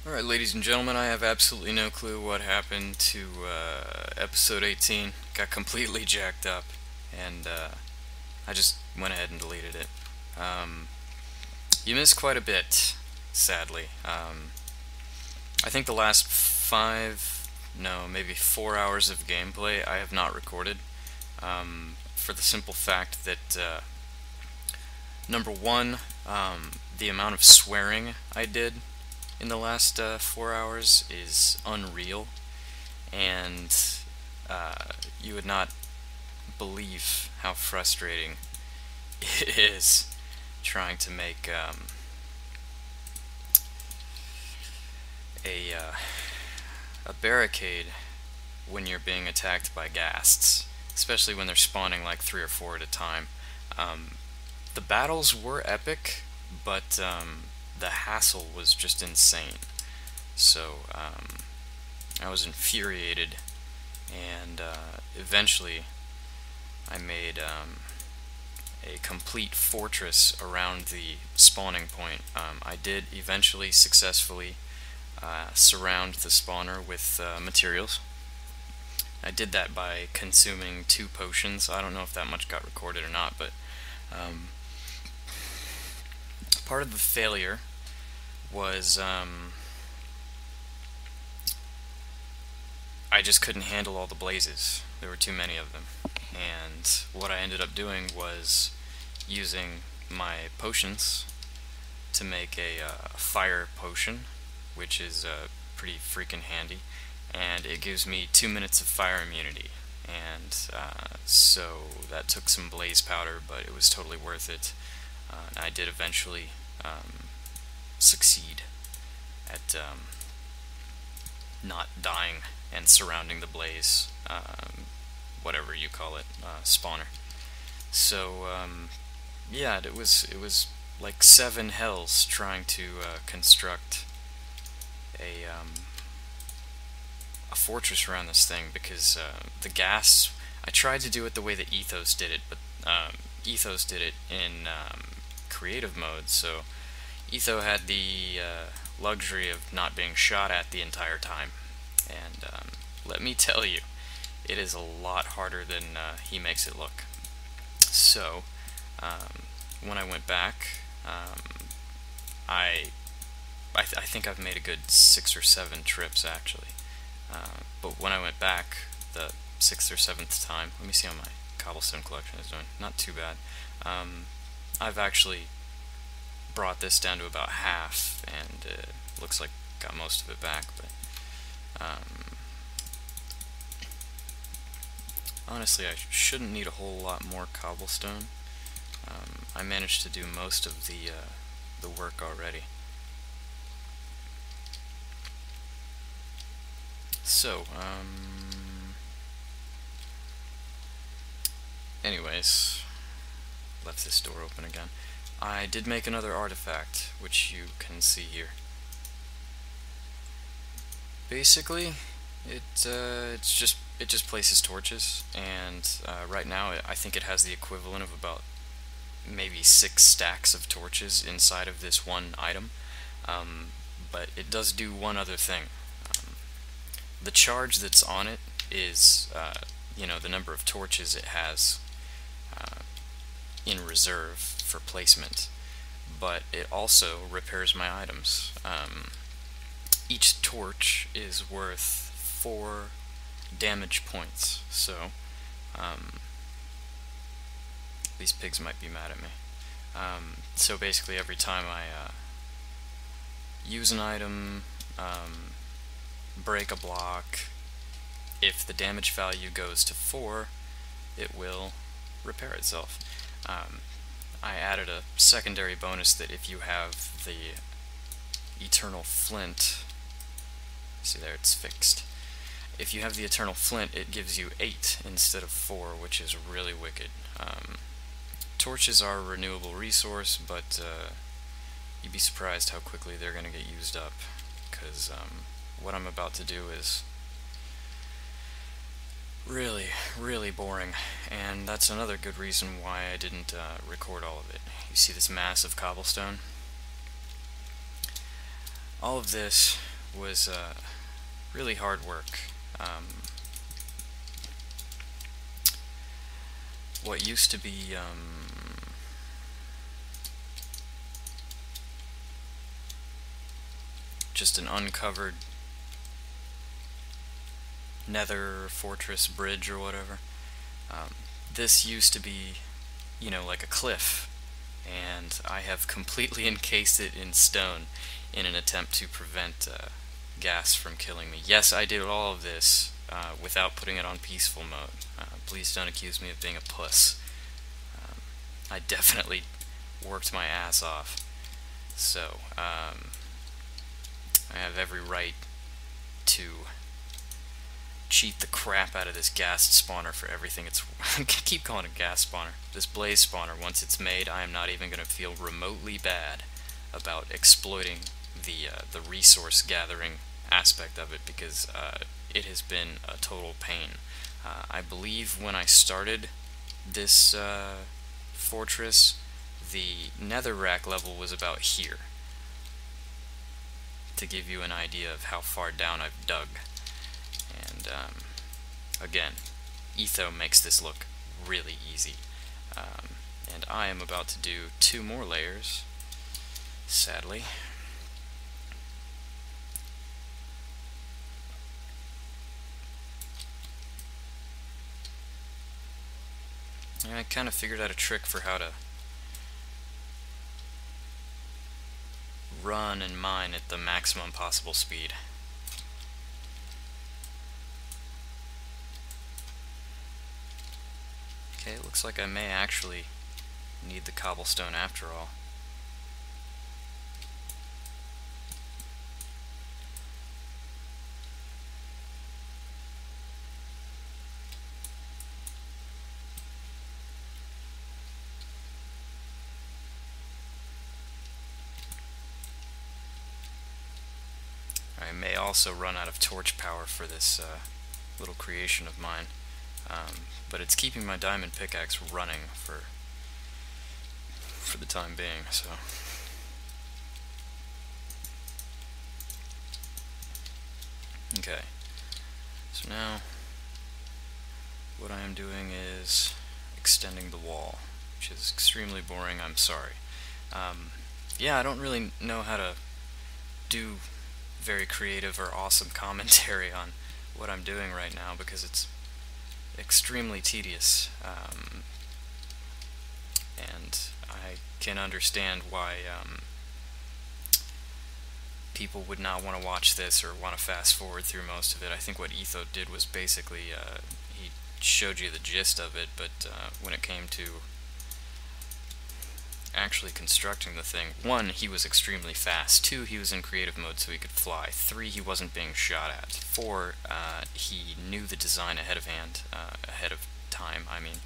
Alright, ladies and gentlemen, I have absolutely no clue what happened to episode 18. Got completely jacked up, and I just went ahead and deleted it. Um, you missed quite a bit, sadly. I think the last maybe 4 hours of gameplay I have not recorded, for the simple fact that, number one, the amount of swearing I did in the last 4 hours is unreal, and you would not believe how frustrating it is trying to make a barricade when you're being attacked by ghasts, especially when they're spawning like 3 or 4 at a time. The battles were epic, but the hassle was just insane. So I was infuriated, and eventually I made a complete fortress around the spawning point. I did eventually successfully surround the spawner with materials. I did that by consuming 2 potions. I don't know if that much got recorded or not, but part of the failure was I just couldn't handle all the blazes. There were too many of them. And what I ended up doing was using my potions to make a fire potion, which is pretty freaking handy, and it gives me 2 minutes of fire immunity. And so that took some blaze powder, but it was totally worth it. I did eventually succeed at not dying and surrounding the blaze, whatever you call it, spawner. So yeah, it was like 7 hells trying to construct a fortress around this thing, because the gas, I tried to do it the way that Ethos did it, but Ethos did it in creative mode, so Etho had the luxury of not being shot at the entire time. And let me tell you, it is a lot harder than he makes it look. So when I went back, I think I've made a good 6 or 7 trips actually. But when I went back the 6th or 7th time, let me see how my cobblestone collection is doing. Not too bad. I've actually brought this down to about half, and looks like got most of it back, but honestly I shouldn't need a whole lot more cobblestone. I managed to do most of the work already. So anyways, left this door open again. I did make another artifact, which you can see here. Basically, it just places torches, and right now I think it has the equivalent of about maybe 6 stacks of torches inside of this one item. But it does do one other thing. The charge that's on it is the number of torches it has in reserve for placement, but it also repairs my items. Each torch is worth 4 damage points, so these pigs might be mad at me. So basically every time I use an item, break a block, if the damage value goes to 4, it will repair itself. I added a secondary bonus that if you have the Eternal Flint, see there, it's fixed. If you have the Eternal Flint, it gives you 8 instead of 4, which is really wicked. Torches are a renewable resource, but you'd be surprised how quickly they're going to get used up, because what I'm about to do is really, really boring, and that's another good reason why I didn't record all of it. You see this mass of cobblestone? All of this was really hard work. What used to be just an uncovered nether fortress bridge or whatever, this used to be, like a cliff, and I have completely encased it in stone in an attempt to prevent gas from killing me. Yes, I did all of this without putting it on peaceful mode. Please don't accuse me of being a puss. I definitely worked my ass off. So, I have every right to cheat the crap out of this gas spawner for everything it's I keep calling it gas spawner. This blaze spawner, once it's made, I am not even going to feel remotely bad about exploiting the resource gathering aspect of it, because it has been a total pain. I believe when I started this fortress, the netherrack level was about here, to give you an idea of how far down I've dug. And again, Etho makes this look really easy. And I am about to do 2 more layers, sadly. And I kind of figured out a trick for how to run and mine at the maximum possible speed. Okay, it looks like I may actually need the cobblestone after all. I may also run out of torch power for this little creation of mine, but it's keeping my diamond pickaxe running for the time being, so. Okay, so now what I am doing is extending the wall, which is extremely boring, I'm sorry. Yeah, I don't really know how to do very creative or awesome commentary on what I'm doing right now, because it's extremely tedious, and I can understand why people would not want to watch this or want to fast forward through most of it. I think what Etho did was basically he showed you the gist of it, but when it came to actually constructing the thing, 1, he was extremely fast, 2, he was in creative mode so he could fly, 3, he wasn't being shot at, 4, he knew the design ahead of time, I mean,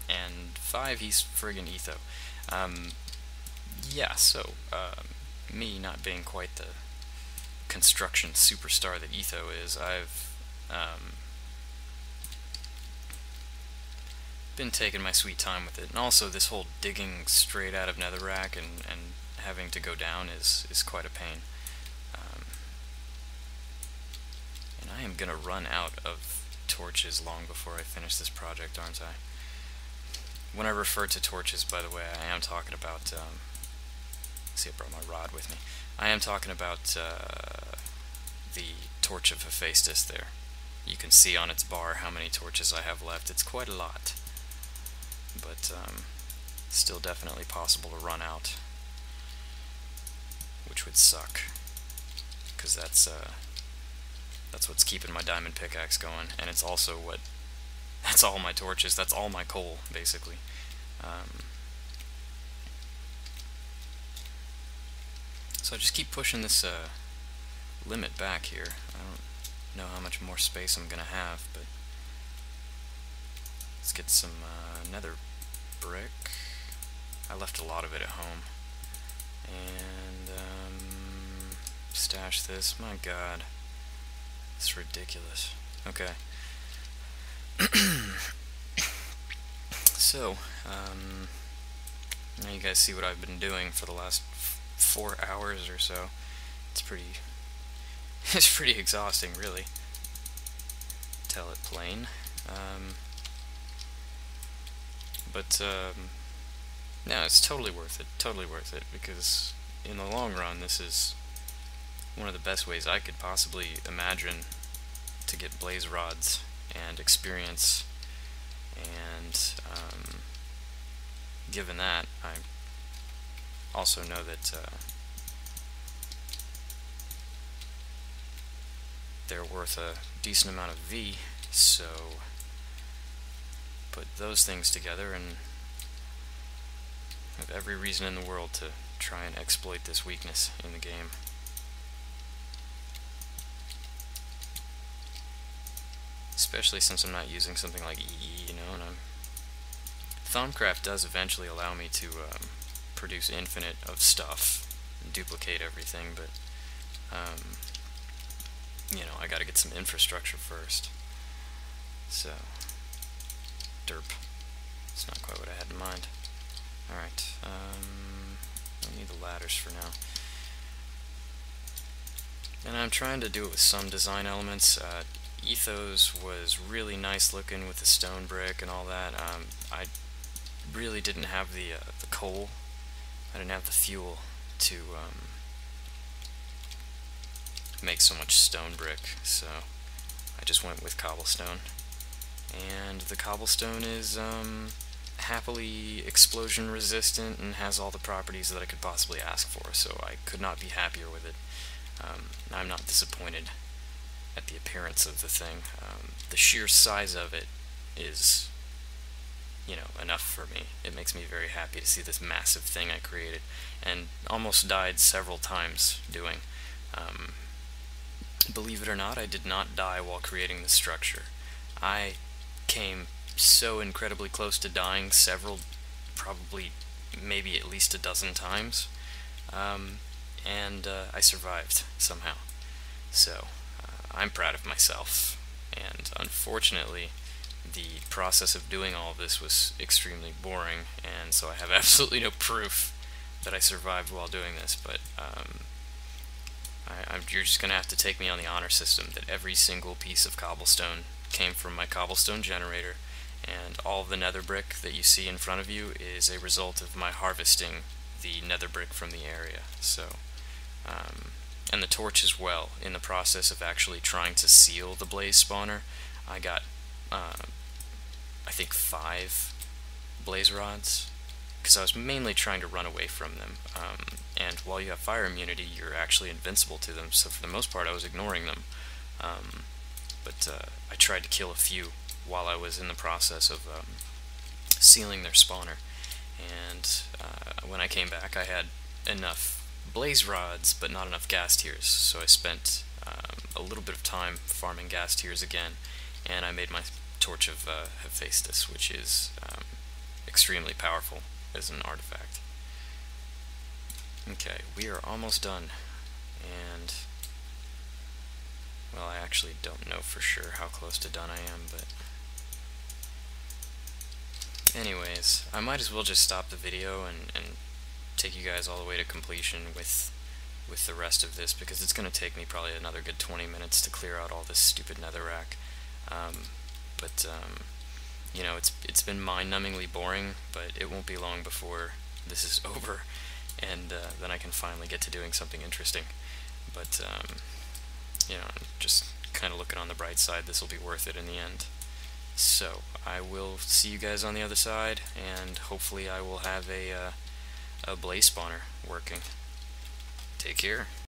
and 5, he's friggin' Etho. Yeah, so, me not being quite the construction superstar that Etho is, I've been taking my sweet time with it. And also this whole digging straight out of netherrack and having to go down is quite a pain. And I am gonna run out of torches long before I finish this project, aren't I? When I refer to torches, by the way, I am talking about see, I brought my rod with me. I am talking about the torch of Hephaestus there. You can see on its bar how many torches I have left. It's quite a lot, but still definitely possible to run out, which would suck, because that's what's keeping my diamond pickaxe going, and it's also that's all my torches, that's all my coal, basically. So I just keep pushing this limit back here. I don't know how much more space I'm gonna have, but let's get some nether brick. I left a lot of it at home. And stash this. My god, it's ridiculous. Okay. So, now you guys see what I've been doing for the last 4 hours or so. It's pretty It's pretty exhausting, really. Tell it plain. But no, it's totally worth it. Totally worth it, because in the long run, this is one of the best ways I could possibly imagine to get blaze rods and experience. And given that, I also know that they're worth a decent amount of V, so put those things together and have every reason in the world to try and exploit this weakness in the game. Especially since I'm not using something like EE, you know, and Thaumcraft does eventually allow me to produce infinite of stuff and duplicate everything, but you know, I gotta get some infrastructure first. So, derp. It's not quite what I had in mind. Alright, I need the ladders for now. And I'm trying to do it with some design elements. Ethos was really nice looking with the stone brick and all that. I really didn't have the coal. I didn't have the fuel to make so much stone brick, so I just went with cobblestone. And the cobblestone is happily explosion resistant and has all the properties that I could possibly ask for, so I could not be happier with it. I'm not disappointed at the appearance of the thing. The sheer size of it is, you know, enough for me. It makes me very happy to see this massive thing I created, and almost died several times doing. Believe it or not, I did not die while creating this structure. I came so incredibly close to dying several, probably maybe at least a dozen times, and I survived somehow. So I'm proud of myself, and unfortunately the process of doing all of this was extremely boring, and so I have absolutely no proof that I survived while doing this, but you're just going to have to take me on the honor system that every single piece of cobblestone came from my cobblestone generator, and all of the nether brick that you see in front of you is a result of my harvesting the nether brick from the area. So, and the torch as well. In the process of actually trying to seal the blaze spawner, I got, I think 5 blaze rods, because I was mainly trying to run away from them. And while you have fire immunity, you're actually invincible to them, so for the most part I was ignoring them. But I tried to kill a few while I was in the process of sealing their spawner. And when I came back, I had enough blaze rods, but not enough gas tiers, so I spent a little bit of time farming gas tiers again, and I made my Torch of Hephaestus, which is extremely powerful as an artifact. Okay, we are almost done, and well, I actually don't know for sure how close to done I am, but anyways, I might as well just stop the video and take you guys all the way to completion with the rest of this, because it's going to take me probably another good 20 minutes to clear out all this stupid netherrack. But you know, it's been mind-numbingly boring, but it won't be long before this is over, and then I can finally get to doing something interesting. But you know, just kind of looking on the bright side, this will be worth it in the end. So I will see you guys on the other side, and hopefully I will have a blaze spawner working. Take care.